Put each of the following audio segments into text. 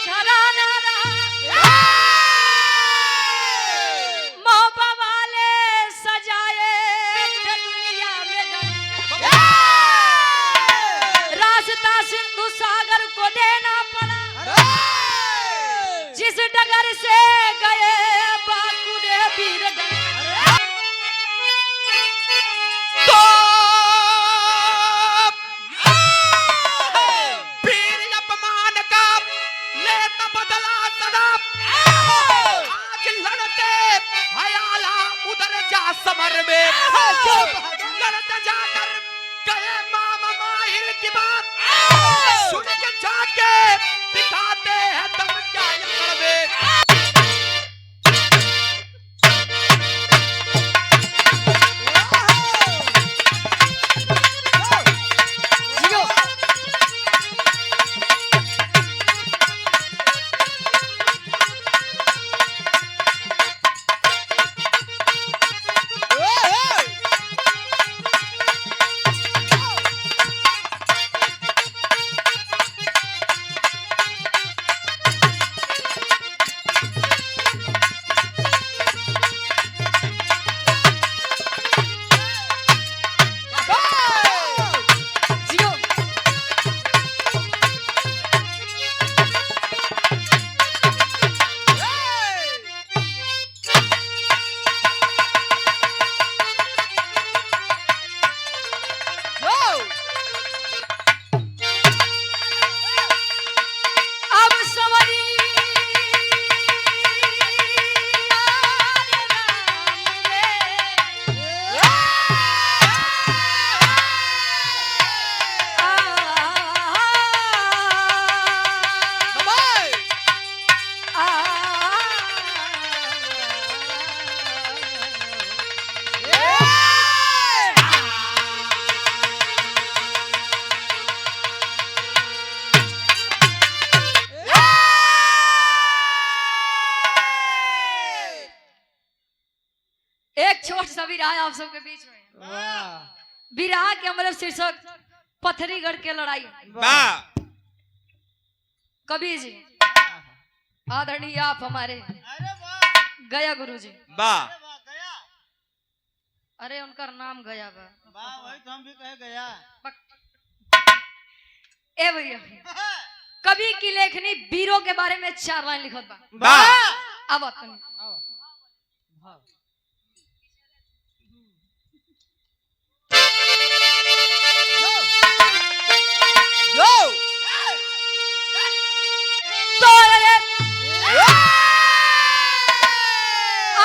घराना मोहब्बत वाले सजाए थे दुनिया में रास्ता सिंधु सागर को देना पड़ा जिस डगर से गए बाकुड़े वीरगंज तो वीर अपमान का लेता बदला सदा आज लड़ते हयाला उधर जा समर में लड़ते जाकर गए मामा माहिर की बात सुन के जाके दिखाते हैं दम क्या यकड़ में छोट सा विरहा आप सबके बीच में विरहा के मतलब शीर्षक पथरीगढ़ के लड़ाई। कबीर जी आदरणीय आप हमारे गया गुरु जी अरे उनका नाम गया बा वही तो हम भी कहे गया ए भैया कवि की लेखनी वीरों के बारे में 4 लाइन लिखत बा अब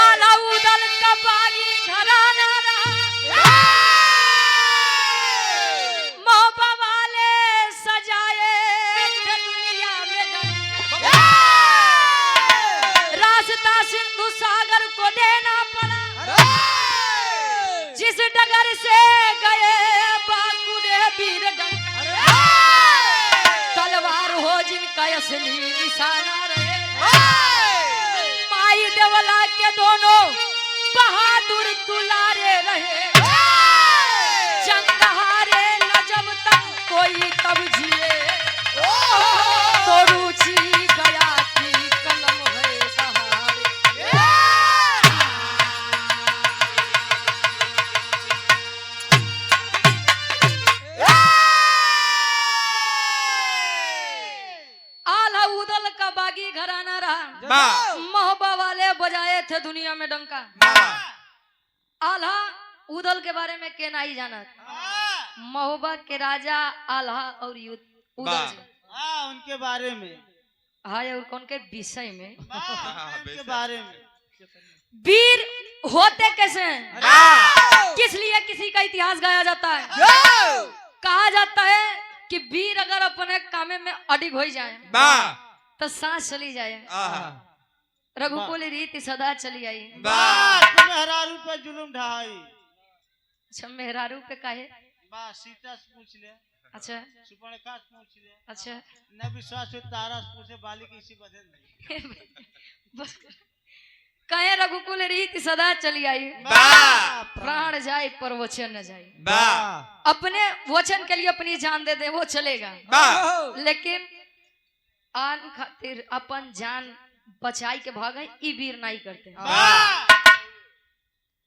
आलाउदल का बागी घराना मोहब्बत वाले सजाए थे दुनिया में रास्ता सिंधु सागर को देना पड़ा जिस डगर से गए बाकुड़े वीरगंज तलवार हो जिनका असली निशाना रहे माई देवला के दोनों बहादुर दुलारे रहे जंग हारे न जब तक कोई तब जिए तो रुचि गया की कलम है बहारे आला उदल का बागी घराना रहा मोहब्बत वाले बजाए थे दुनिया में डंका। आल्हा उदल के बारे में के नहीं जानत मोहब्बत के राजा आल्हा और उदल जी उनके बारे में और कौन के विषय में उनके बारे में वीर होते कैसे हैं किस लिए किसी का इतिहास गाया जाता है कहा जाता है कि वीर अगर अपने कामे में अडिग हो जाए तो सांस चली जाए रघुकुल रीति सदा चली आई मेहरारू पे जुलुम ढाई अच्छा मेहरारू पे काहे सीता से पूछ ले अच्छा सुपर्णखा से पूछ ले अच्छा न विश्वास हो तारा से पूछे बाली की इसी बदल नहीं बस कहे रघुकुल रीति सदा चली आई प्राण जाए पर वचन न जाए अपने वचन के लिए अपनी जान दे दे वो चलेगा लेकिन आन खातिर अपन जान बचाई के भागे ई वीर नहीं करते।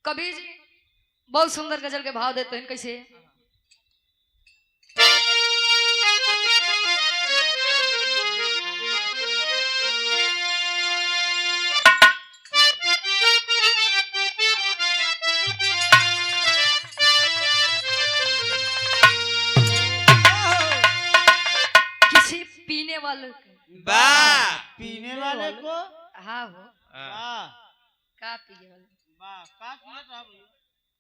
कबीर जी बहुत सुंदर गजल के भाव देते हैं कैसे। किसी पीने वाले पीने वाले को हाँ हो वाह का पिए वाले वाह का पिए तो हम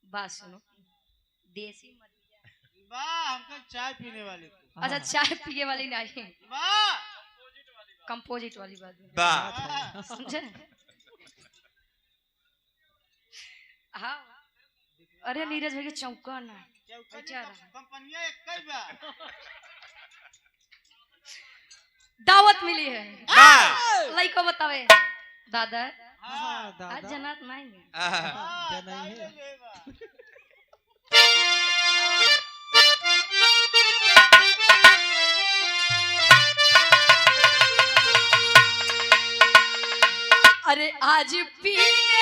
बात सुनो देसी मत वाह हमको चाय पीने वाले को अच्छा चाय पिए वाली नहीं वाह कंपोजिट वाली बात है। वाह समझे हाँ अरे नीरज भाई के चौका ना कंपनियां एक कई बा दावत मिली है लइको बतावे दादा आज जनात नहीं है अरे आज पीने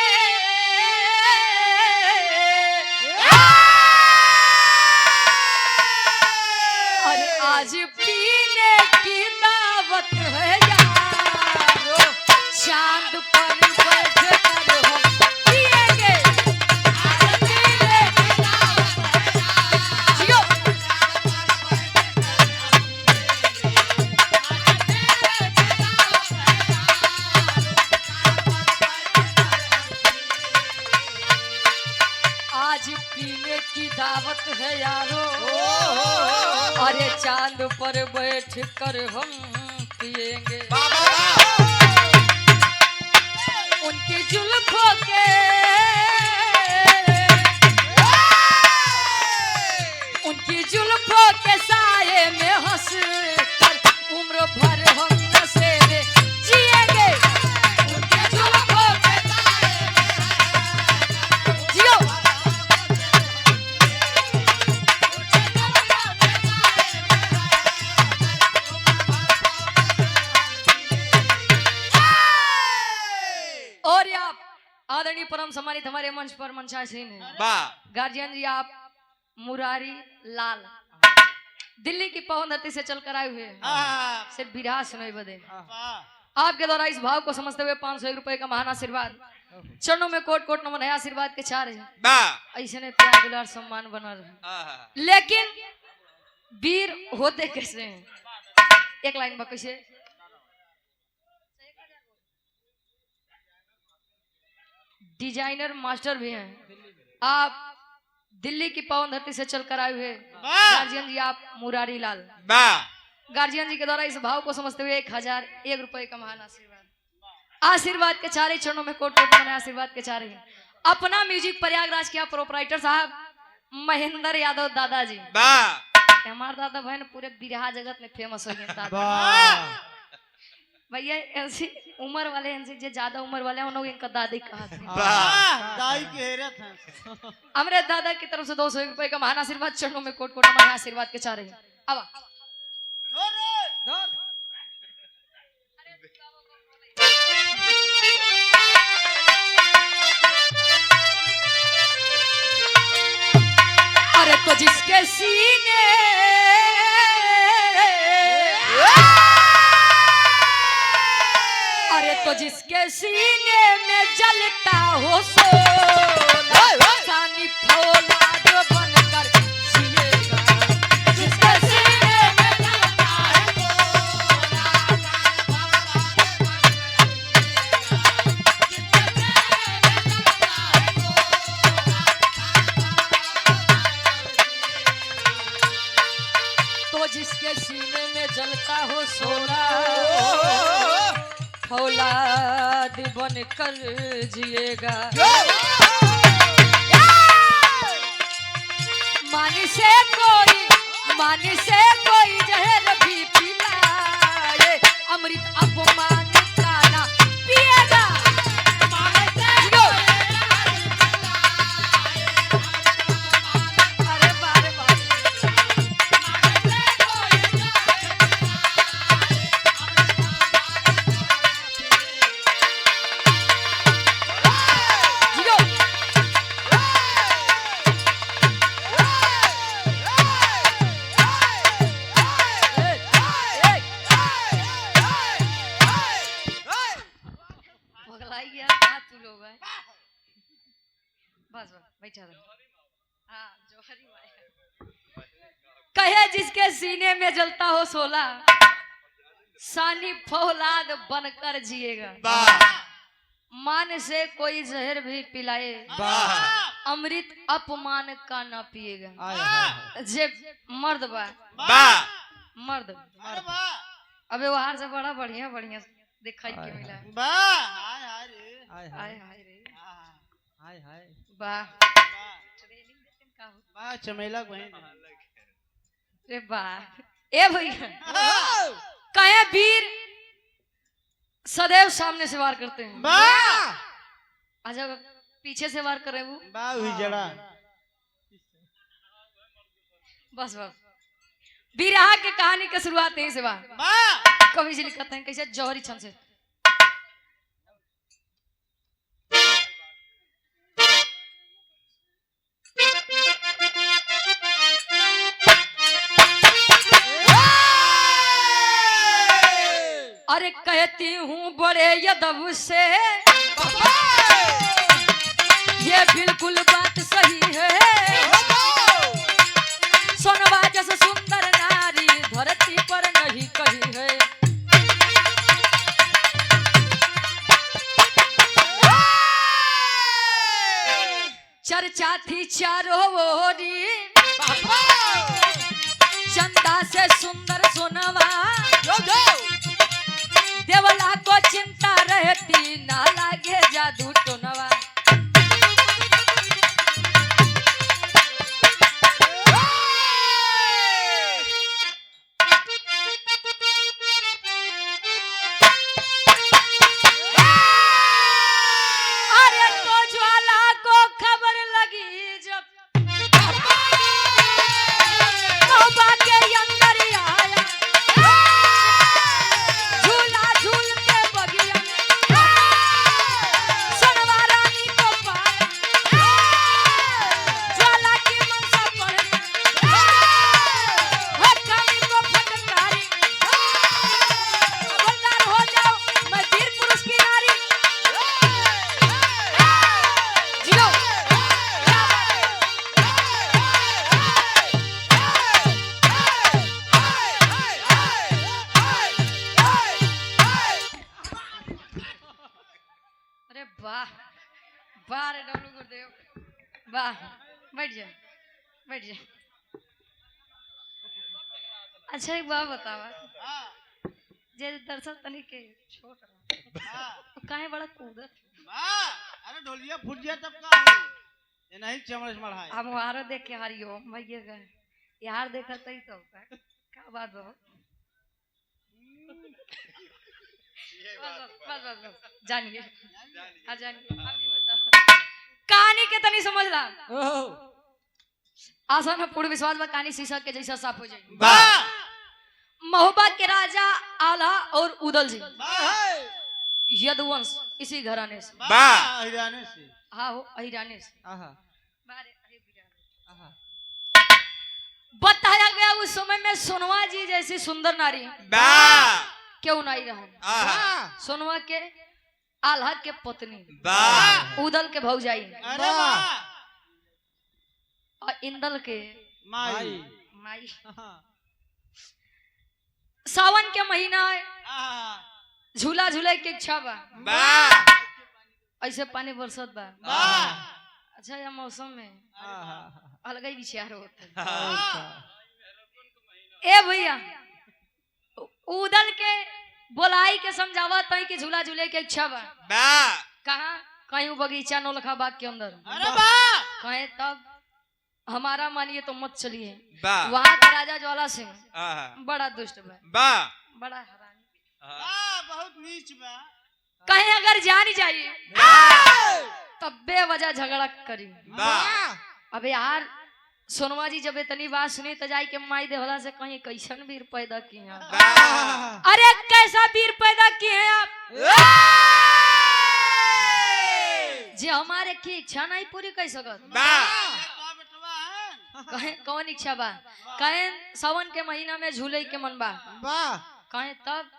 अरे आज पीने की दावत है यारो चांद पर बैठ कर हम पिएंगे आज पीने की दावत है जियो आज पीने की दावत है यारो अरे चांद पर बैठ कर हम पिएंगे उनकी जुल्फों के उनकी जुल्फों के साये में हंस कर उम्र भर हम नशे में जिएंगे उनकी जुल्फों के साये में जियो और आप आदरणीय परम सम्मानित हमारे मंच पर मंचासीन है गार्जियन जी आप मुरारी लाल दिल्ली की पवन धरती से चलकर आए हुए हैं सिर्फ बिरहा सुनाई बदे आपके द्वारा इस भाव को समझते हुए 500 रुपए का महान आशीर्वाद चरणों में कोट कोट नमन है आशीर्वाद के चार है ऐसे ने प्यार दुलार सम्मान बना रहे लेकिन वीर होते कैसे हैं एक लाइन में कैसे डिजाइनर मास्टर भी हैं आप दिल्ली की पवन धरती से चलकर आए हुए गार्जियन जी आप मुरारी लाल गार्जियन जी के द्वारा इस भाव को समझते हुए 1001 रुपए का महान आशीर्वाद के चारे चरणों में कोट कोट बने आशीर्वाद के चारे अपना म्यूजिक प्रयागराज के प्रोपराइटर साहब महेंद्र यादव दादाजी हमारे दादा बहन पूरे बिरहा जगत में फेमस हो गए दादा भैया ऐसी उम्र वाले इनसे जो ज्यादा उम्र वाले हैं उन लोग इनका दादी कहा दाई की हैरत है हमारे दादा की तरफ से 200 रुपए का महान आशीर्वाद चरणों में कोट कोट हमारे आशीर्वाद के चाह रहे हैं अब अरे तो जिसके सीने अरे तो जिसके सीने में जलता हो सोना सानी फौलाद बनकर जिएगा जिसके सीने में जलता है तो जिसके सीने में जलता हो सोना औलाद बनकर जिएगा मानी से कोई जहर भी पिलाए अमृत अपमान का ना पिएगा अरे बारे बारे बस बैठा रहो। हाँ जोहरी माया कहे जिसके सीने में जलता हो सोला सानी फौलाद बनकर जिएगा। मान से कोई जहर भी पिलाए अमृत अपमान का ना पिएगा। जे मर्द बा मर्द अबे वहां से बड़ा बढ़िया बढ़िया दिखाई के मिला। हाय हाय रे हाय हाय वाह वाह चमेला बहन रे वाह। ए भैया कहे वीर सदैव सामने से वार करते हैं। अच्छा पीछे से वार करे वो जड़ा बस बस बिरहा के कहानी की शुरुआत यहीं से बा। कवि जी लिखते हैं कैसे जौहरी छंद से। अरे कहती हूँ बड़े यदव से ये बिल्कुल बात सही है। सोनवा जैसे सुंदर नारी धरती पर नहीं कही है। चर्चा थी चारों ओरी चंदा से सुंदर सोनवा देवला को चिंता रहती ना लागे जादू टोनवा। अरे तो ज्वाला को खबर लगी जब तौबा के अंदर आया झूला झूल के बगिया सोनवा रानी को पाया ज्वाला की मनसा पर हक्कानी को फटकारी बंगार हो जाओ मैं वीर पुरुष की नारी। जियो अरे वाह वाह रे डब्लू गुरुदेव वाह। बैठ जा बैठ जा। अच्छा एक बात बतावा जे दरअसल तनी के छोट रहा काहे बड़ा कूदत। अरे ढोलिया फूट गया तब का ये नहीं चमड़ मढ़ाई। अब वारो देख के हरियो भैया गए यार देखा तई तो क्या बात हो। बस जानिए हाँ जानिए आप दिन बताओ कहानी के तनी समझ ला। आसान है पूर्ण विश्वास बा कहानी शीशा के जैसा साफ हो जाए। महोबा के राजा आला और उदल जी यदुवंश इसी घराने से हिराने से हाँ हो अहिराने से आहा बताया गया उस समय में सोनवा जी जैसी सुंदर नारी क्यों नहीं रहा। सोनवा के आल्हा के पत्नी उदल के भौजाई अरे वाह और इंदल के माई माई। सावन के महीना है झूला झूले के इच्छा बा ऐसे पानी बरसत बा। अच्छा यह मौसम में अलग ही विचार होता है। ए भैया उदल के बोलाई के समझावा तई कि झूला झूले के इच्छा बा कहाँ कहीं बगीचा नौलखा बाग के अंदर कहे तब हमारा मानिए तो मत चलिए। वहाँ का राजा ज्वाला सिंह बड़ा दुष्ट बा बड़ा हरामी बहुत नीच बा। कहीं अगर जानी चाहिए तब बेवजह झगड़ा करी। अब यार सोनवा जी जब इतनी बात सुनी तो जाई के माई देवला से कहीं कैसन वीर पैदा किए आप। अरे कैसा वीर पैदा किए हैं आप जे हमारे की इच्छा नहीं पूरी कर सकत। कहे कौन इच्छा बा कहे सावन के महीना में झूले के मन बा कहे तब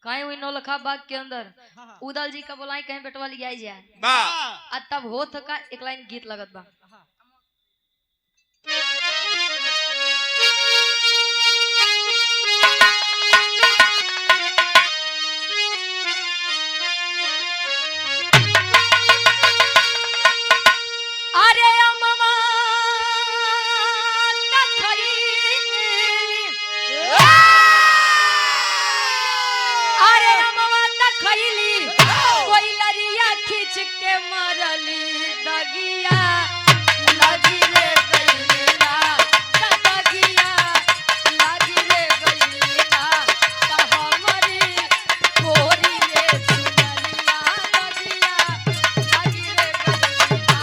कहीं हुई नौलखा बाग के अंदर उदल जी का बोलाई कहीं बेटवा लिया जाए वाह आ तब हो थका एक लाइन गीत लगत बा। अरे अम्मा अरे अम्मा खैली कोई लरिया खींच के मरली दगिया लगी रे गईला दगिया लगी रे गईला त हमरी कोरी रे सुनलिया दगिया लगी रे गईला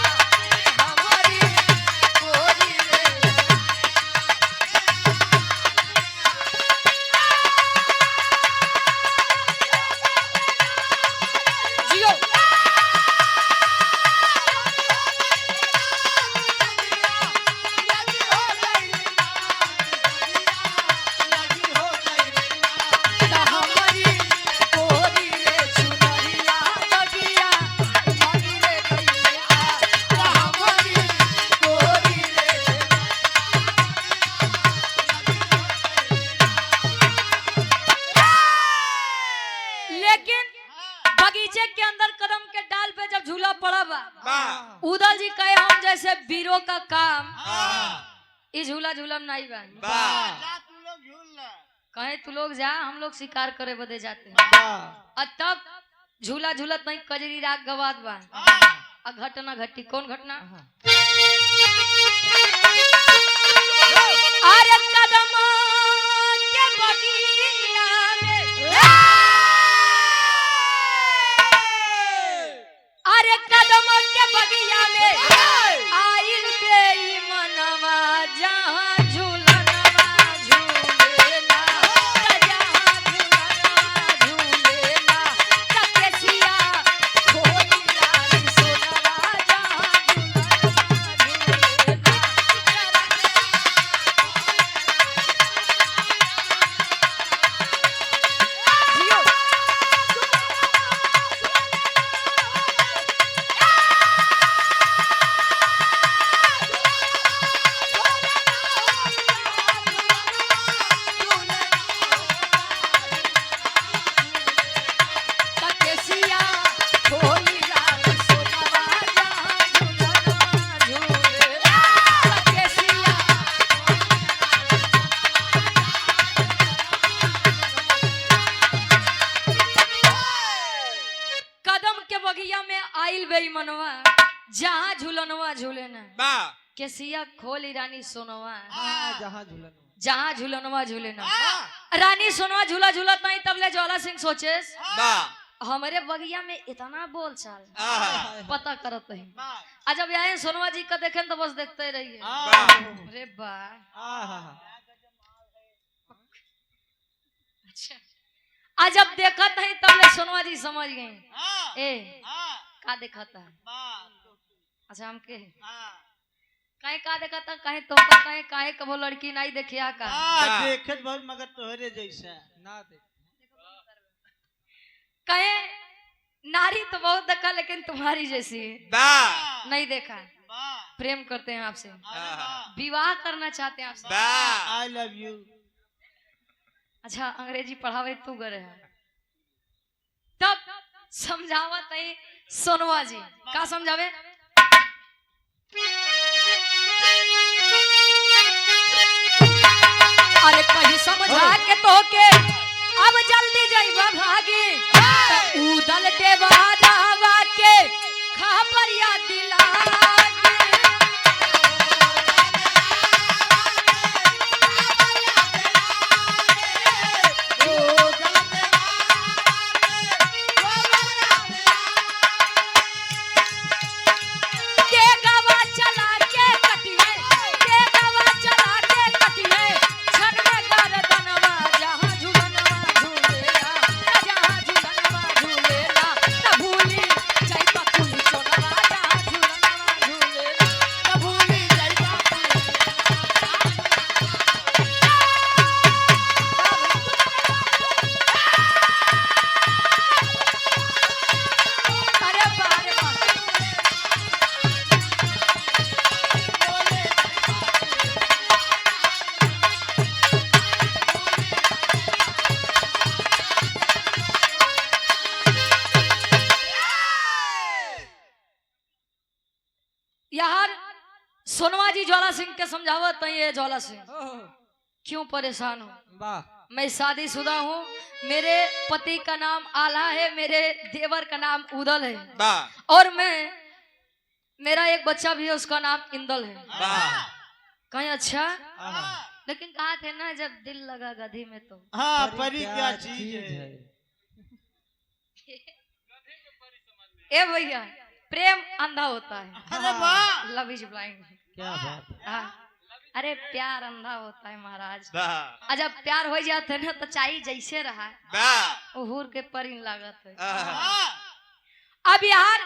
हमरी कोरी रे जियो लेकिन बगीचे के अंदर कदम के डाल पे जब झूला पड़ा बा वाह उदल जी कहे हम जैसे वीरों का काम इस झूला झूलम नहीं बा वाह जा तू लोग झूल ले। कहे तू लोग जा हम लोग शिकार करे बदे जाते हैं और तब झूला झूलत नहीं कजरी राग गवात बा आ घटना घटी कौन घटना अरे कदम के बगिया में अरे कदम के बगिया में आइल बेईमानवा जहाँ झूलनवा झूलेला जहाँ झूलनवा झूलेला तकेसिया खोली लाल सोनवा जहाँ झूलनवा झूलेला जियो तकेसिया खोली लाल सोनवा जहाँ झूलनवा झूलेला तकेसिया कदम के बगिया में आइल बेईमानवा जहाँ झूलनवा झूलेना वाह केसिया खोली रानी सोनवा जहाँ झूलन जहाँ झूलनवा झूलेना रानी सोनवा झूला झूलत नहीं तब ले ज्वाला सिंह सोचे वाह हमारे बगिया में इतना बोल चाल आहा पता करत नहीं आ जब आए सोनवा जी का देखें तो बस देखते रहिए वाह अरे बा अच्छा आ जब देखा नहीं तब ले सोनवा जी समझ गए ए का देखा था अच्छा हमके काहे का देखा था काहे तो काहे काहे कबो लड़की नहीं देखिया का देखत बहुत मगर तोहरे जैसा ना देख कहे नारी तो बहुत देखा लेकिन तुम्हारी जैसी है वाह नहीं देखा प्रेम करते हैं आपसे विवाह करना चाहते हैं आपसे वाह आई लव यू अच्छा अंग्रेजी पढ़ावे तू गरे है तब समझावत है सोनवा जी का समझावे अरे कहीं समझा के तो के अब जल्दी जाइबा भागी उदल देवा रावा के खबरिया दिला सोनवा जी ज्वाला सिंह के समझावत है, ये ज्वाला सिंह क्यों परेशान हो? वाह मैं शादीशुदा हूँ, मेरे पति का नाम आला है, मेरे देवर का नाम उदल है, वाह और मेरा एक बच्चा भी है, उसका नाम इंदल है। वाह कहीं अच्छा, लेकिन कहा थे ना जब दिल लगा गधी में तो हाँ परी क्या चीज है। ए भैया, प्रेम अंधा होता है, अरे वाह लव इज ब्लाइंड। क्या बात है। हाँ, अरे प्यार अंधा होता है महाराज। वाह और जब प्यार हो जाते है ना तो चाहिए जैसे रहा वाह उहूर के परी लागत है। हाँ। अब यार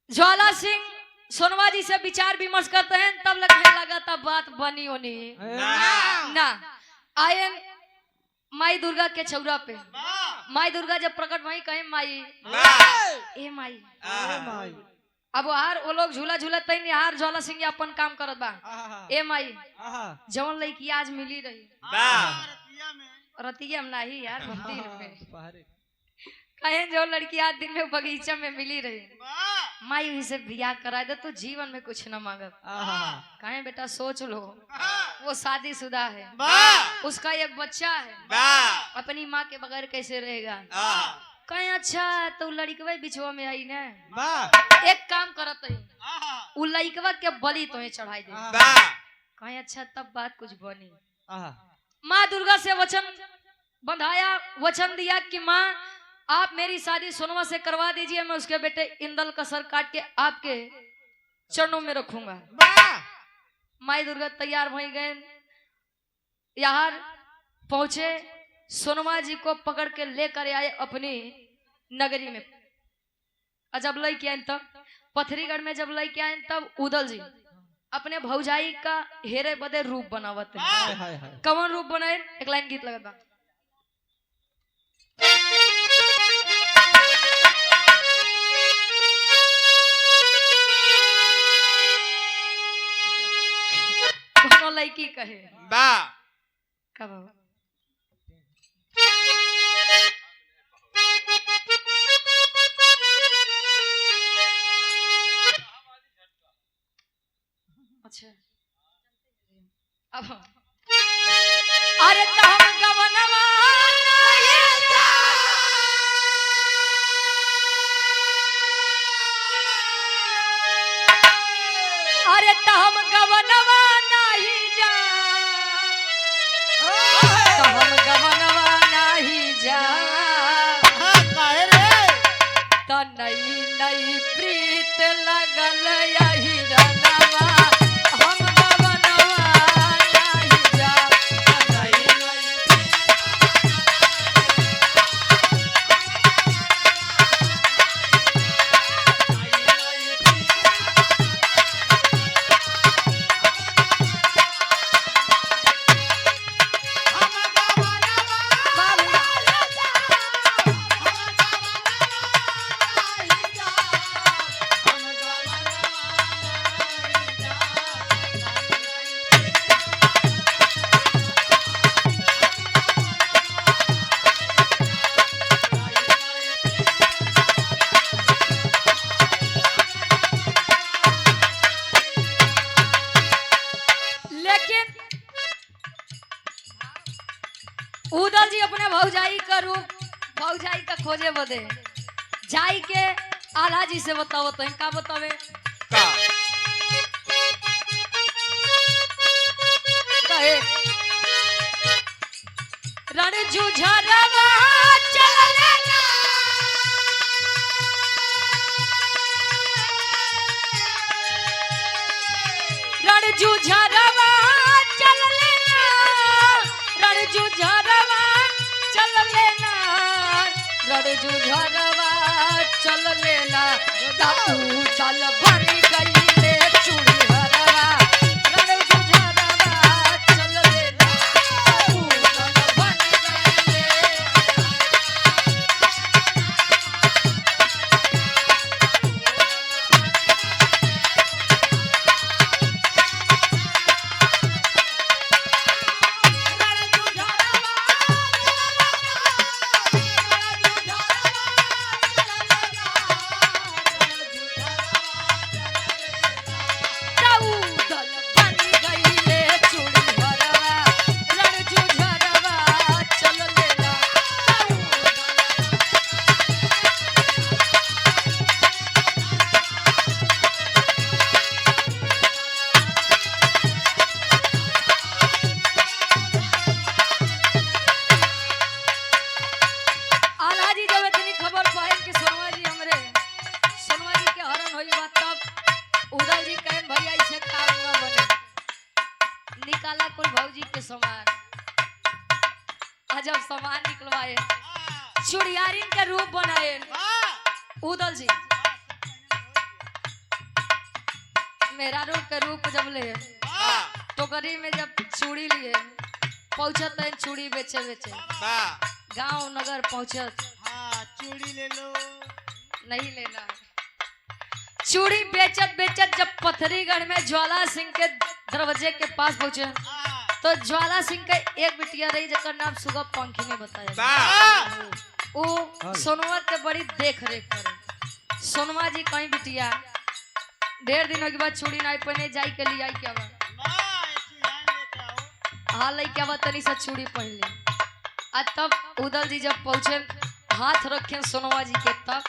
ज्वाला सिंह सोनवा जी से विचार विमर्श करते हैं, तब लगने लगा तब बात बनी होनी ना। आए माई दुर्गा के चौरा पे, माई दुर्गा जब प्रकट भई कहे माई ए माई, अब हार वो लोग झूला झूला तैन हार ज्वाला सिंह अपन काम करत बा। ए माई जवन लड़की आज मिली रही रतिया में नहीं यार, मंदिर में कहे जो लड़की आज दिन में बगीचा में मिली रही, माई वही से बियाह करा दे तो जीवन में कुछ न मांगत। कहे बेटा सोच लो, वो शादीशुदा है, उसका एक बच्चा है, अपनी माँ के बगैर कैसे रहेगा। कहे अच्छा तो लड़कवा बिछुआ में आई ना, एक काम करत है उ लड़कवा के बलि तो चढ़ाई दे। कहे अच्छा तब बात कुछ बनी। माँ दुर्गा से वचन बंधाया, वचन दिया कि माँ आप मेरी शादी सोनवा से करवा दीजिए, मैं उसके बेटे इंदल का सर काट के आपके चरणों में रखूंगा। माई दुर्गा तैयार हो गए, यहाँ पहुंचे, सोनवा जी को पकड़ के लेकर आए अपनी नगरी में। जब लई के आए तब पथरीगढ़ में जब लई के आए तब उदल जी अपने भौजाई का हेरे बदे रूप बनावत है। कौन रूप बनाए, एक लाइन गीत लगा। कोनो लड़की कहे बा कब अच्छा अब अरे तो हम गवनवा अरे तो हम गवनवा नहीं जा, तो हम गवनवा नहीं जा, तो नई नई प्रीत लगल यही रनवा, हम गवनवा नहीं जा, तो नई नई उदल जी अपने भौजाई का रूप भौजाई का खोजे बदे जाई के आला जी से बताओ तो का बतावे कहे रण जुझरवा चलले ना रण जुझरवा चलले ना रण जुझरवा चलले ना रण जुझरवा चलले ना दाऊ चल भरी गईले चूड़ी हरवा रण जुझरवा चलले ना दाऊ चल भरी गईले निकाला कोई भौजी के सामान। जब सामान निकलवाए चुड़ियारिन के रूप बनाए उदल जी मेरा रूप के रूप जब ले टोकरी में जब चूड़ी लिए पहुंचत है चूड़ी बेचे बेचे गांव नगर पहुंचत चूड़ी ले लो नहीं लेना चूड़ी बेचत बेचत जब पथरीगढ़ में ज्वाला सिंह के दरवाजे के पास पहुंचे तो ज्वाला सिंह का एक बिटिया रही जकर नाम सुगा पंखी ने बताया वो सोनवा के बड़ी देख रेख करे। सोनवा जी कहीं बिटिया ढेर दिनों के बाद चूड़ी नहीं पहने जाई के लिए आई क्या हाँ लई क्या बात तनी सा चूड़ी पहन ली। आ तब उदल जी जब पहुंचे हाथ रखे सोनवा जी के तब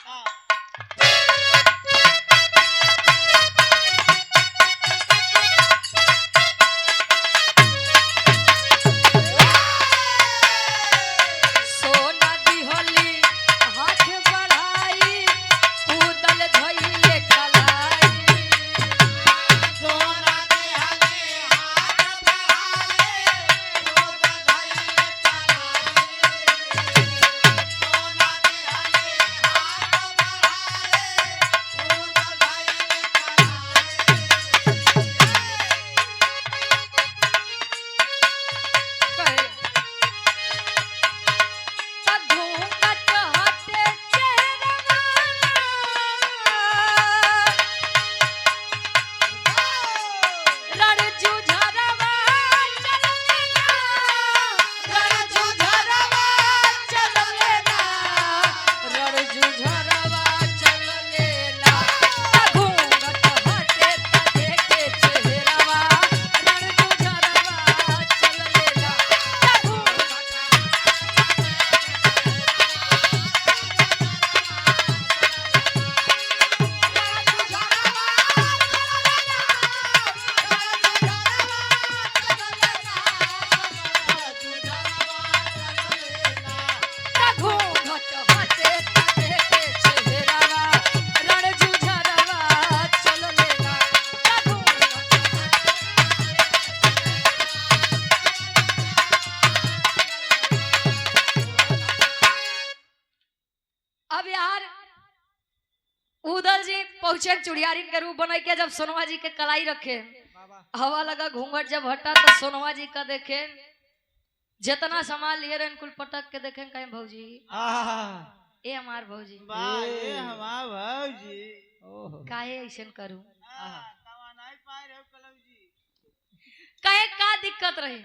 उदल जी पहुंचे चुड़ियारिन के रूप बना के जब सोनवा जी के कलाई रखे हवा लगा घूंघट जब हटा तो सोनवा जी का देखे जितना सामान लिए रहे कुल पटक के देखे कहीं भौजी ए हमार भौजी हमार भौजी काहे ऐसे करूं कहे का दिक्कत रही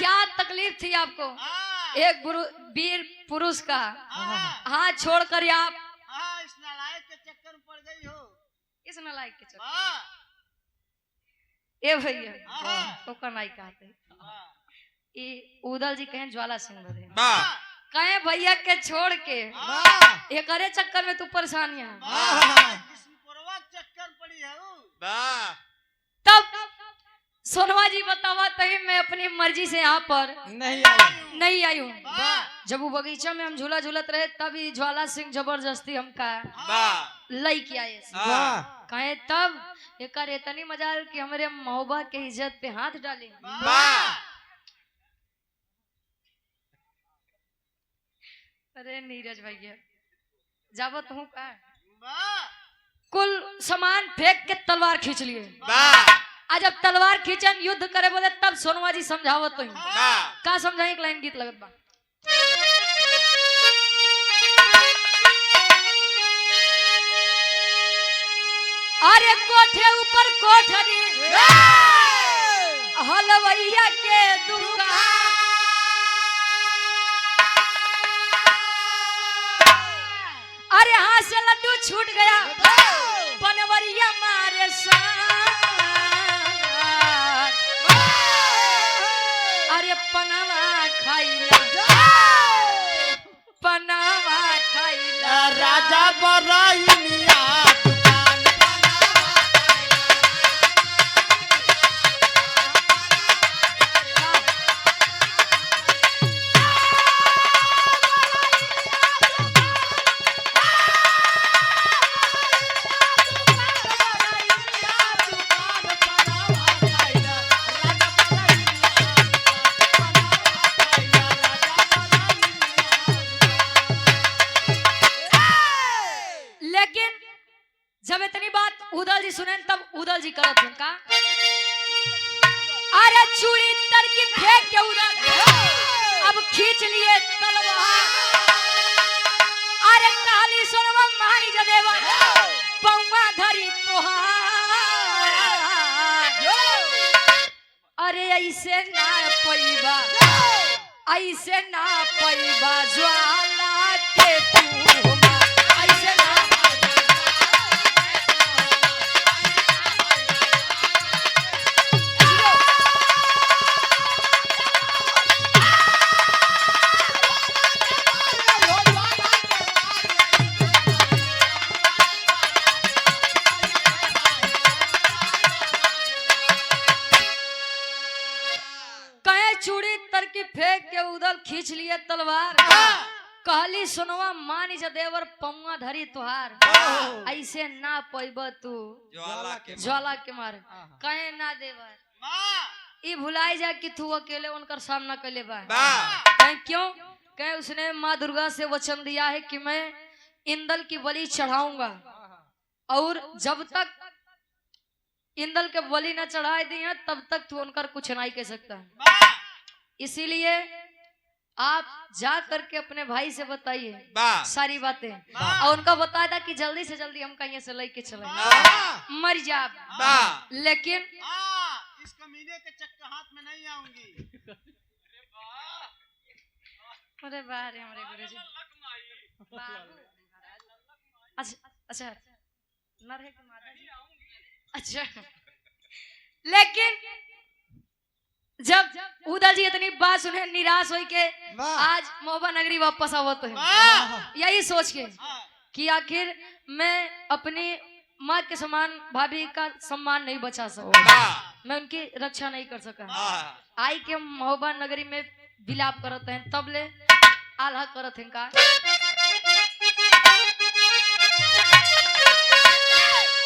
क्या तकलीफ थी आपको एक वीर पुरुष का हाथ छोड़कर आप इस नालायक के चक्कर में पड़ गई हो इस नालायक के चक्कर ए भैया तो कनाई कहते ये उदल जी कहें ज्वाला सिंह बधे कहे भैया के छोड़ के ये करे चक्कर में तू परेशानियां चक्कर पड़ी है तब सोनवा जी बतावा तभी मैं अपनी मर्जी से यहाँ पर नहीं आई हूँ। जब वो बगीचा में हम झूला झूलत रहे तभी ज्वाला सिंह जबरदस्ती हमका लई के आए कहे तब एक इतनी मजाल कि हमारे महोबा के इज्जत पे हाथ डाले। अरे नीरज भैया जावत हूँ का कुल सामान फेंक के तलवार खींच लिए। आज जब तलवार खींचन युद्ध करे बोले तब सोनवा जी समझावत तो का समझाई एक लाइन गीत लगत बा अरे कोठे ऊपर कोठरी हलवैया के दुकान अरे हाथ से लड्डू छूट गया बनवरिया मारे अरे पनावा खाइला राजा बराइनिया जब इतनी बात उदल जी सुने तब उदल जी करत हैं का अरे चूड़ी तर की फेंक के उदल अब खींच लिए तलवार अरे काली सोनवा मानी जदेवा पौवा धरी तोहार अरे ऐसे ना पैबा ज्वाला के तू ऐसे ना चूड़ी तर की फेंक के उधर खींच लिए तलवार कहली सुनवा मानी जदेवर पौवा धरी तुहार ऐसे ना पैब तू ज्वाला के मारे कहे ना देवर ई भुलाई जा कि तू अकेले उनकर सामना कैले बा कहे क्यों कहे उसने माँ दुर्गा से वचन दिया है कि मैं इंदल की बलि चढ़ाऊंगा और जब तक इंदल के बलि न चढ़ाई दी है तब तक तू उनकर कुछ नहीं कह सकता। इसीलिए आप जा करके अपने भाई से बताइए सारी बातें और उनका बताया था कि जल्दी से जल्दी हम कहीं से लेके चले मर जा लेकिन इस कमीने के चक्कर हाथ में नहीं आऊंगी। अरे बारे हमारे गुरुजी अच्छा नर है माता जी अच्छा लेकिन जब उदल जी इतनी बात सुने निराश हो के आज मोहबा नगरी वापस आवत है यही सोच के कि आखिर मैं अपनी माँ के समान भाभी का सम्मान नहीं बचा सका मैं उनकी रक्षा नहीं कर सका आई के मोहबा नगरी में विलाप करत हैं तब ले आल्हा करत हैं का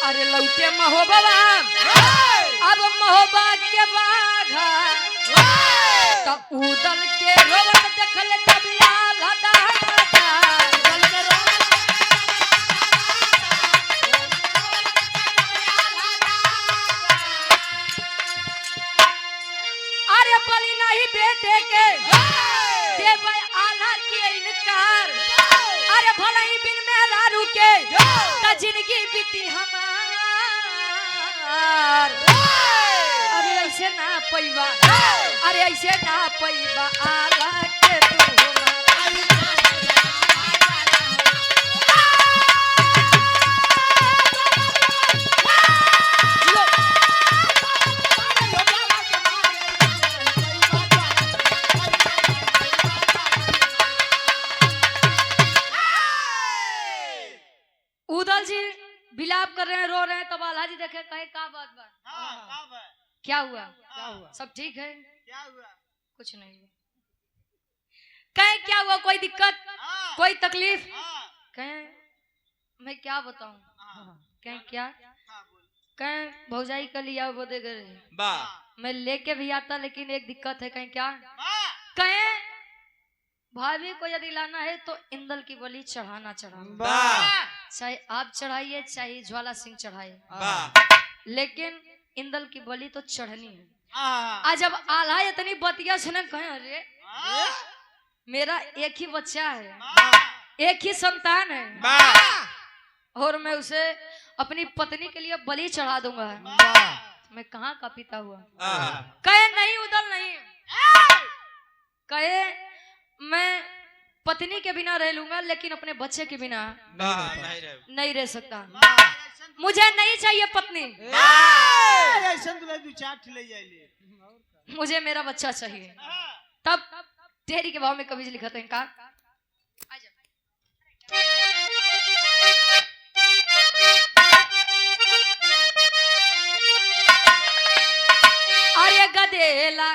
अरे लौटे महोबा अब महोबा के बाघा तो उदल के रोवत देखल तब आल्हा दादा अरे बलि नहीं बेटे के देव आल्हा के इनकार अरे भला ही बिन मेरा रुके त जिंदगी बीती हमार अरे ऐसे ना पैबा अरे ऐसे ना पैबा आल्हा के तू उदल जी विलाप कर रहे हैं रो रहे हैं तब आल्हा जी देखे कहे का बात बा क्या हुआ सब ठीक है क्या हुआ कुछ नहीं हुआ कहे क्या हुआ कोई दिक्कत कोई तकलीफ कहे मैं क्या बताऊं कहे क्या कहे भौजाई का लिया वो दे गए मैं लेके भी आता लेकिन एक दिक्कत है कहे क्या कहे भाभी को यदि लाना है तो इंदल की बलि चढ़ाना चाहे आप चढ़ाइए चाहे ज्वाला सिंह चढ़ाए लेकिन इंदल की बलि तो चढ़नी है। आज जब आल्हा इतनी बतिया सुने कहे अरे मेरा एक ही बच्चा है एक ही संतान है और मैं उसे अपनी पत्नी के लिए बलि चढ़ा दूंगा मैं कहाँ का पिता हुआ कहे नहीं उदल नहीं कहे मैं पत्नी के बिना रह लूंगा लेकिन अपने बच्चे के बिना नहीं रह सकता मुझे नहीं चाहिए पत्नी मुझे मेरा बच्चा चाहिए तब तेरी के भाव में कवि लिखा था इनका अरे गदेला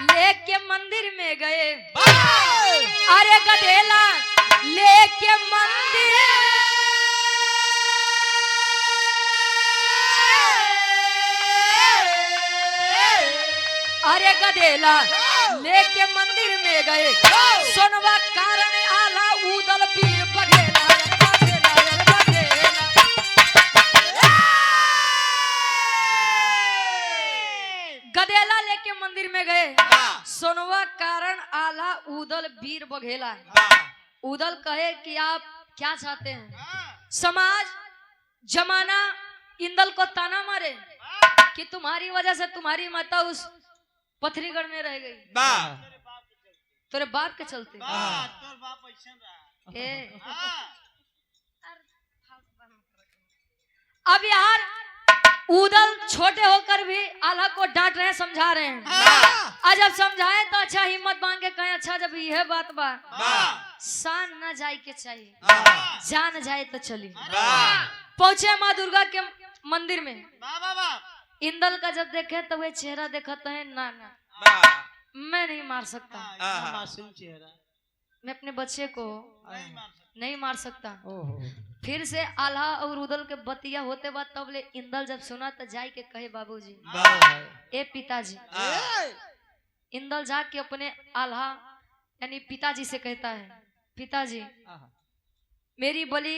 लेके मंदिर में गए अरे गदेला लेके मंदिर अरे गदेला लेके मंदिर में गए सोनवा कारण आला उदल पीर बघेला बघेला बघेला उदल वीर बघेला। वाह उदल कहे कि आप क्या चाहते हैं? हाँ, समाज जमाना इंदल को ताना मारे कि तुम्हारी वजह से तुम्हारी माता उस पथरीगढ़ में रह गई, वाह तेरे बाप के चलते। वाह, तोर बाप ऐसन रहा। ए, हाँ, अब यार उदल छोटे होकर भी आल्हा को डांट रहे हैं, समझा रहे हैं। वाह आज जब समझाए तो अच्छा हिम्मत बांध के कहें, अच्छा जब यह बात बा वाह शान न जाए के चाहिए, वाह जान जाए तो चली। वाह पहुंचे माँ दुर्गा के मंदिर में। वाह, वाह, वाह। इंदल का जब देखे तो वह चेहरा देखा तो है ना ना वाह मैं नहीं मार सकता, हाँ, इतना मासूम चेहरा। मैं अपने बच्चे को नहीं मार सकता। नहीं मार सकता। ओहो। फिर से आल्हा और उदल के बतिया होते बाद तब ले इंदल जब सुना तो जाई के कहे, बाबूजी ए पिताजी। इंदल जाके अपने आल्हा यानी पिताजी से कहता है, पिताजी मेरी बलि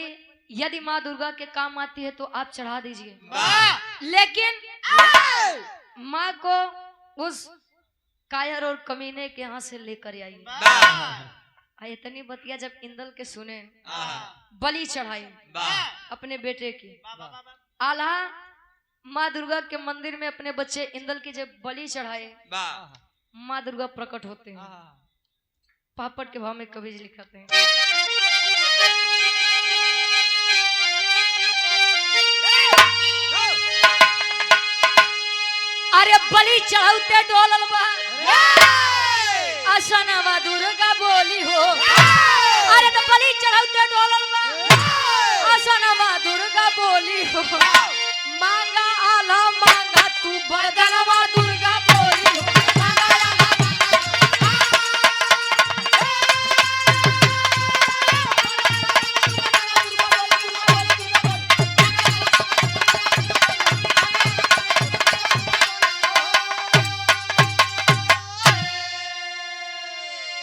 यदि माँ दुर्गा के काम आती है तो आप चढ़ा दीजिए, लेकिन माँ को उस कायर और कमीने के यहाँ से लेकर आइए। इतनी बतिया जब इंदल के सुने बलि चढ़ाई अपने बेटे की। आल्हा माँ दुर्गा के मंदिर में अपने बच्चे इंदल की जब बलि चढ़ाए, माँ दुर्गा प्रकट होते हैं। पापड़ के भाव में कवि जी लिखते हैं, अरे बलि चढ़ाते डोलल बा असनवा दुर्गा बोली हो। अरे तो बलि चढ़ाते डोलल बा असनवा दुर्गा बोली हो। मांगा आल्हा मांगा तू वरदानवा दुर्गा बोली हो।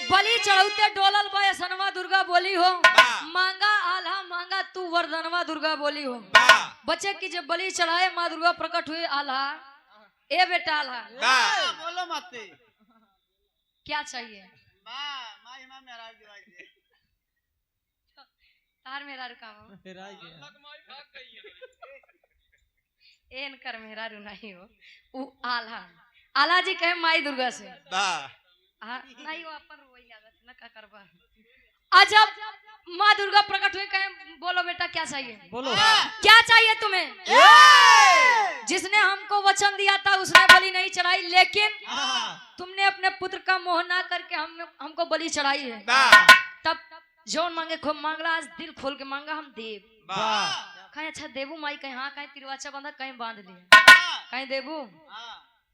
बलि चढ़ाते डोलल बा असनवा दुर्गा बोली हो। मांगा आल्हा मांगा तू वरदानवा दुर्गा बोली हो। बच्चे की जब बलि चढ़ाए माँ दुर्गा प्रकट हुई। आल्हा ए बेटा आल्हा बोलो मत। क्या चाहिए? तार मेरा रुका एन कर मेरा रुनाई हो। उ आल्हा आल्हा जी कहे माई दुर्गा से नहीं वो अपन रोई लागत न का करबा। अजब माँ दुर्गा प्रकट हुई, कहे बोलो बेटा क्या चाहिए? बोलो। क्या चाहिए तुम्हें? जिसने हमको वचन दिया था उसने बलि नहीं चढ़ाई, लेकिन तुमने अपने पुत्र का मोह ना करके हमको बलि चढ़ाई है। तब जौन मांगे खूब मांगला, आज दिल खोल के मांगा, हम देव। कहीं अच्छा देवू माई, कहीं हाँ, कहीं तिरवाचा बांधा, कहीं बांध लिया, कहीं देवू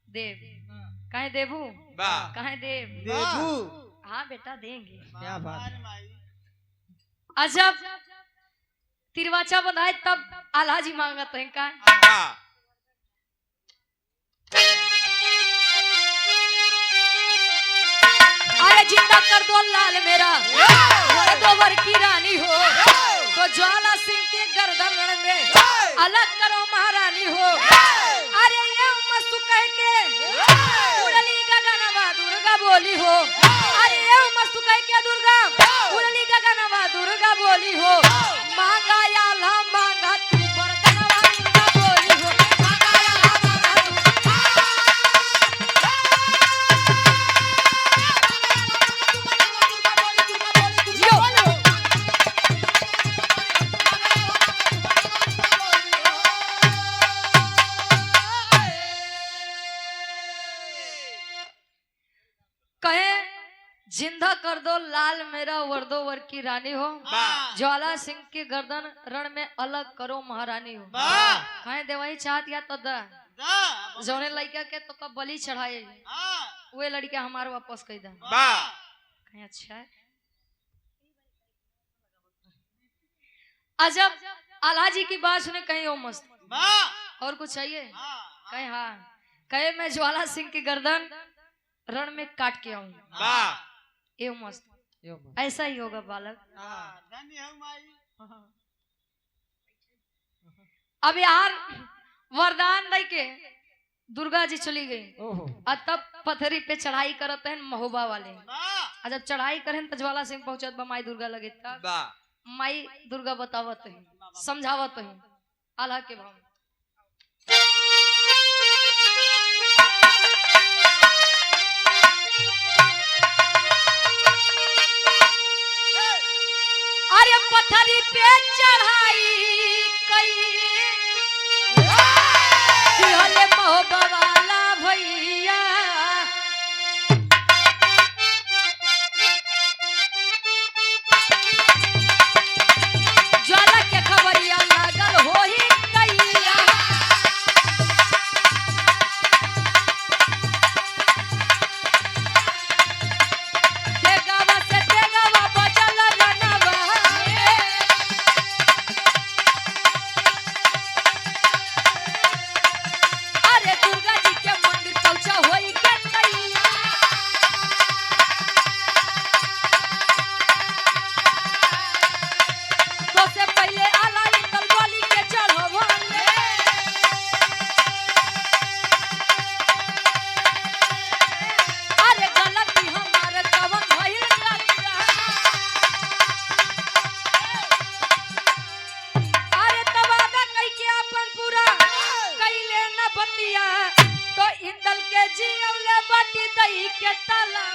देव, कहीं देवू कहीं देव। हाँ बेटा देंगे। क्या बात। अजब तिरवाचा बंधाए तब आल्हा जी मांगत है का, अरे जिंदा कर दो लाल मेरा दो वर की रानी हो। तो ज्वाला सिंह के गर्दन में अलग करो महारानी हो। अरे ये मस्तु कह के उड़ली गगनवा दुर्गा बोली हो। अरे ये मस्तु कह के दुर्गा उड़ली गगनवा दुर्गा बोली हो। मांगा आल्हा मांगा तू वरदानवा दुर्गा बोली हो। कहे जिंदा कर दो लाल मेरा वर्दो वर की रानी हो। ज्वाला सिंह के गर्दन रण में अलग करो महारानी हो। कहे देवाई चाहत या तो दा जौने लड़का के तो कब बलि चढ़ाए वे लड़का हमारे वापस कह दा। कहे अच्छा है। अजब आल्हा जी की बात सुने कहीं ओ मस्त और कुछ चाहिए? कहे हाँ। कहे मैं ज्वाला सिंह की गर्दन रण में काट के आऊंगा। ये मस्त ऐसा ही होगा बालक। अब यार वरदान दे के दुर्गा जी चली गई ओहो और तब पथरी पे चढ़ाई करते हैं महोबा वाले। वाह और जब चढ़ाई करें तो ज्वाला सिंह पहुंचत बा माई दुर्गा लगे तब वाह माई दुर्गा बतावत है समझावत है आल्हा के भाव में। अरे पथरी पे चढ़ाई कई हले महोबा वाला भैया ज्वाला के खबरिया लागल होई कैया तेगावा से तेगावा बजल रनवा अरे दुर्गा जी के मंदिर पहुंचा होई के कैया तो से पहले आला इंदल बलि के चढ़वले अरे गलती हमारे कवन भइल रतिया अरे तवादा कई के अपन पूरा कइले न बतिया तो इंदल के जियौले बाटी दई के ताला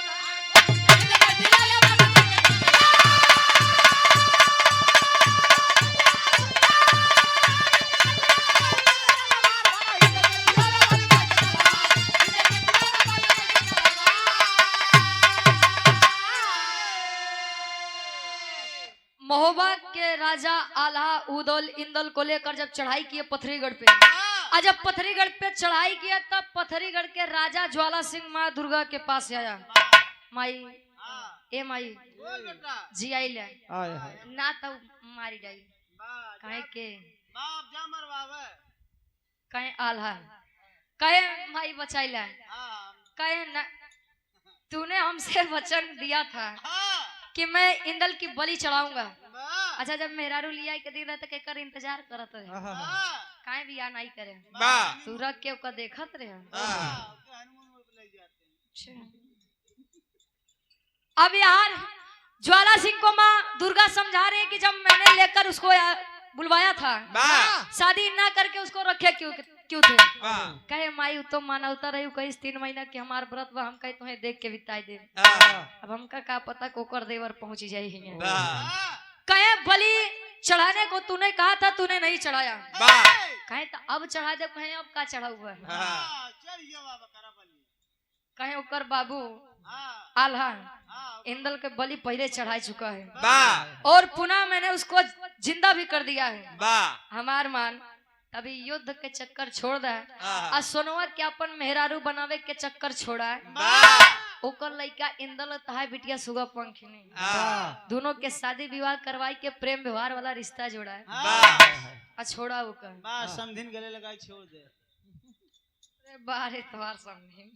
महोबा के राजा आल्हा उदल इंदल को लेकर जब चढ़ाई किए पथरीगढ़ पे आज जब पथरीगढ़ पे चढ़ाई किया तब पथरीगढ़ के राजा ज्वाला सिंह माँ दुर्गा के पास आया माई ए माई बोल बेटा जी आई ले आय हाय ना तो मारी जाई वाह कहे के बाप जा मरवावे कहे आल्हा कहे माई बचाई ले हां कहे न तूने हमसे वचन दिया था हां कि मैं इंदल की बलि चढ़ाऊंगा। वाह अच्छा जब मेहरारू लिया के दिन रहता केकर इंतजार करत रहे आहा वाह काहे बिया नहीं करे वाह तू रख के ओका देखत रहे हनुमान में ले जाते हैं अब यार ज्वाला सिंह को माँ दुर्गा समझा रहे कि जब मैंने लेकर उसको बुलवाया था वाह शादी ना करके उसको रखे क्यों थे वाह कहे माई तो मानवता रही कहीं 3 महीना के हमार व्रत बा हम कहीं तुम्हें देख के बिताई दे अब हमका का पता कोकर देवर पहुंची जाई है वाह कहे बलि चढ़ाने को तूने कहा था तूने नहीं चढ़ाया वाह कहे तो अब चढ़ा दे कहे अब का चढ़ा हुआ है हाँ चलिए बाबा करा बली कहे ओकर बाबू हां आल्हा हां इंदल के बलि पहले चढ़ा चुका है वाह और पुनः मैंने उसको जिंदा भी कर दिया है वाह हमार मान तभी युद्ध के चक्कर छोड़ दे आ सोनवा के अपन मेहरारू बनावे के चक्कर छोड़ा है वाह ओकर लइका इंदल तहाय बिटिया सुगा पंखनी वाह दोनों के शादी विवाह करवाई के प्रेम व्यवहार वाला रिश्ता जोड़ा है वाह आ छोड़ा ओकर वाह समधिन गले लगाई छोड़ दे अरे बारे तवार समझे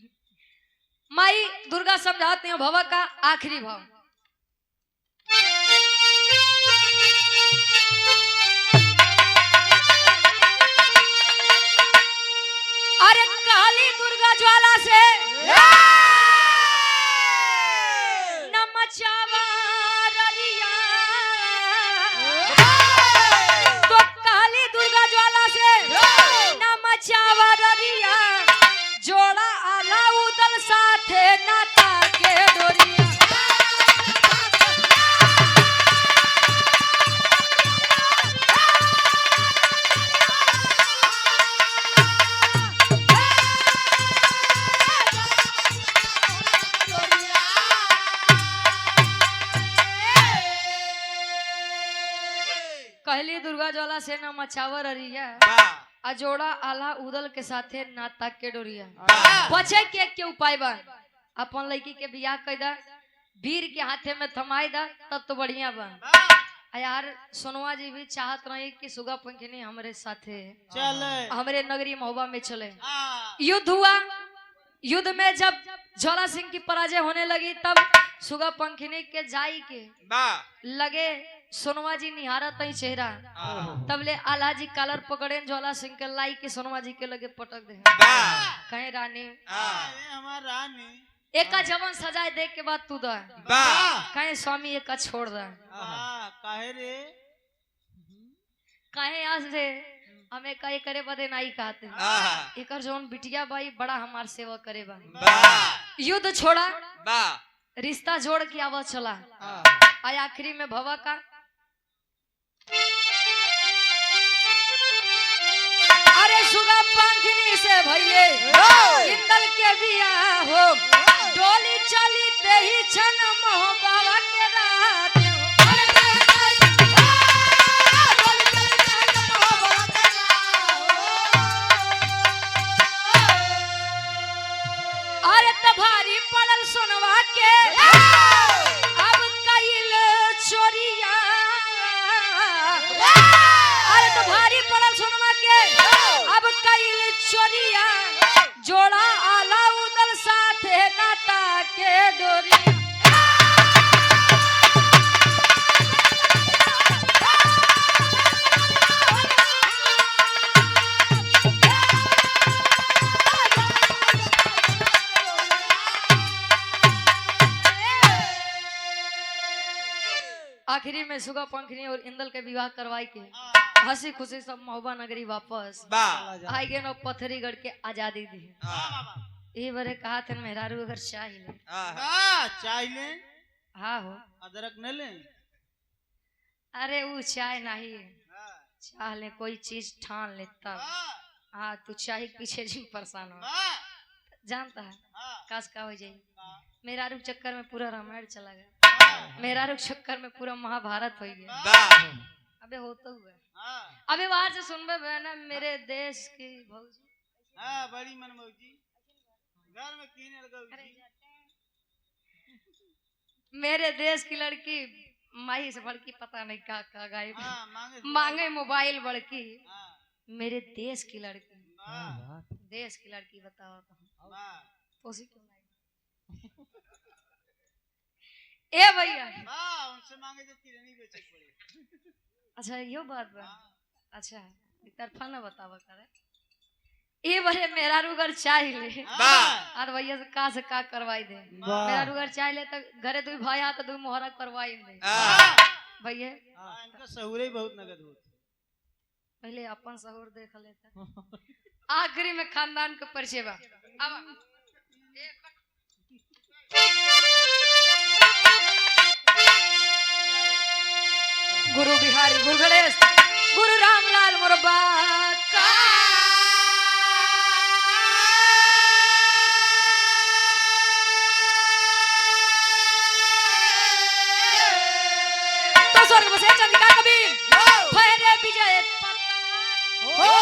माई दुर्गा समझाती है भवा का आखिरी भाव अरे काली दुर्गा ज्वाला से न मचावा ररिया तो काली दुर्गा ज्वाला से न मचावा ररिया जोड़ा आला उदल साथे नाता के डोरिया कहली दुर्गा ज्वाला से न मचावर अरिया वाह अजोड़ा आला उदल के साथे नाता के डोरिया वाह बचे के उपाय बा अपन लड़की के बियाह कर दा वीर के हाथे में थमाई दा तब तो बढ़िया बा आ यार सोनवा जी भी चाहत रही कि सुगा पंखनी हमरे साथे चले हमरे नगरी महोबा में चले हां युद्ध हुआ युद्ध में जब ज्वाला सिंह की पराजय होने लगी तब सुगा पंखनी के जाई के वाह लगे सोनवा जी निहारा तई चेहरा तबले आला जी कॉलर पकड़े ज्वाला सिंह के लाई के सोनवा जी के लगे पटक दे कहे रानी हमार रानी एका जवन सजाए देख के बाद तू दा कहे स्वामी एका छोड़ दा काहे रे कहे आज से हमें कहे करे बदे नहीं कहते एकर जोन बिटिया बाई बड़ा हमार सेवा करे बा युद्ध छोड़ा रिश्ता जोड़ के आवा चला आय आखिरी में भवा का अरे सुगा पंखनी से भइले इंदल के बिया हो डोली चली ते ही छन मोह बाबा के रात अरे त भारी पड़ल सोनवा के अब कइल चोरिया अरे त भारी पड़ल सोनवा के अब कइल चोरिया जोड़ा आला उदल साथे नाता के डोरिया आखिरी में सुगा पंखनी और इंदल के विवाह करवाई के हंसी खुशी सब महुबा नगरी वापस आई गए नो पथरीगढ़ के आजादी दी ये बरे कहा थे मेहरारू अगर चाहिए चाहिए हाँ हो अदरक न ले अरे वो चाय नहीं चाह ले कोई चीज ठान ले तब हाँ तू चाय पीछे जी परेशान हो जानता है काश का हो जाए मेहरारू चक्कर में पूरा रामायण चला गया मेहरारू चक्कर में पूरा महाभारत हो गया अबे होता हुआ अबे बाहर से सुनबे बहना मेरे देश की भौजी बड़ी मन मौजी घर में कीने लगा मेरे देश की लड़की माही से बड़की पता नहीं का गाय मांगे मोबाइल बड़की मेरे देश की लड़की बताओ तो उसी क्यों ए भैया उनसे मांगे जब किरनी बेचे पड़े अच्छा यो बात बा अच्छा एक तरफा ना बतावा करे ए बरे मेरा रुगर चाहिए और भैया से का करवाई दे मेरा रुगर चाहिए तो घरे तू भाई आ तो तू मोहरा करवाई दे भैया इनका सहूरे बहुत नगद होत पहले अपन सहूर देख लेता आखिरी में खानदान के परिचय बा अब गुरु बिहारी गुरु गणेश गुरु रामलाल मुरबा का तो स्वर्ग बसे चंद्रिका कबीर फहरे विजय पता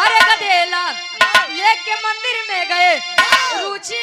अरे गधेला लेके मंदिर में गए रुचि